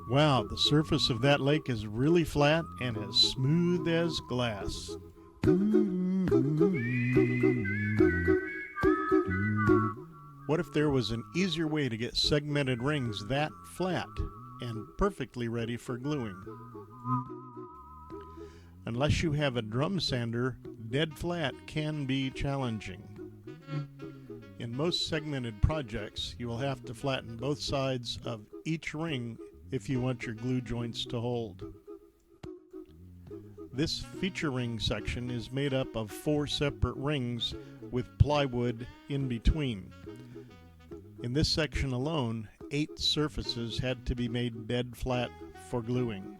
Wow, the surface of that lake is really flat and as smooth as glass. What if there was an easier way to get segmented rings that flat and perfectly ready for gluing? Unless you have a drum sander, dead flat can be challenging. In most segmented projects, you will have to flatten both sides of each ring if you want your glue joints to hold. This feature ring section is made up of 4 separate rings with plywood in between. In this section alone, 8 surfaces had to be made dead flat for gluing.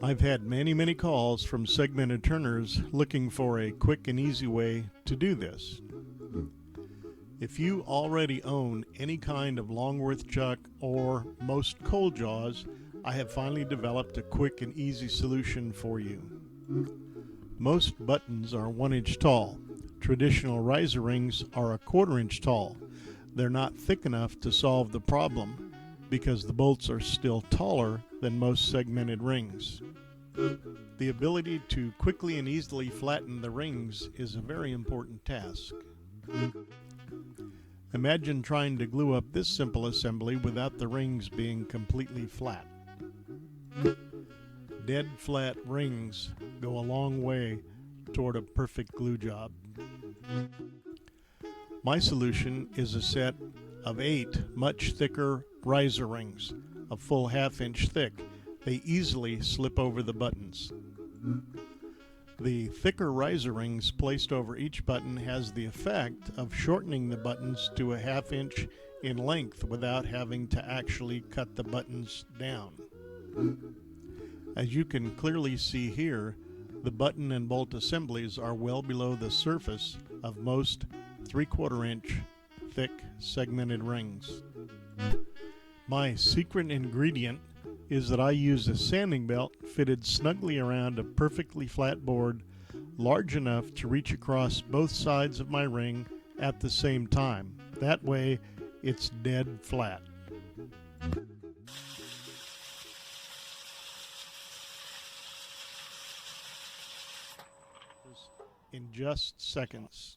I've had many calls from segmented turners looking for a quick and easy way to do this. If you already own any kind of Longworth chuck or most cold jaws, I have finally developed a quick and easy solution for you. Most buttons are 1 inch tall. Traditional riser rings are 1/4 inch tall. They're not thick enough to solve the problem because the bolts are still taller than most segmented rings. The ability to quickly and easily flatten the rings is a very important task. Imagine trying to glue up this simple assembly without the rings being completely flat. Dead flat rings go a long way toward a perfect glue job. My solution is a set of 8 much thicker riser rings, a full 1/2 inch thick. They easily slip over the buttons. The thicker riser rings placed over each button has the effect of shortening the buttons to a 1/2 inch in length without having to actually cut the buttons down. As you can clearly see here, the button and bolt assemblies are well below the surface of most 3/4 inch thick segmented rings. My secret ingredient is that I use a sanding belt fitted snugly around a perfectly flat board large enough to reach across both sides of my ring at the same time. That way, it's dead flat. In just seconds.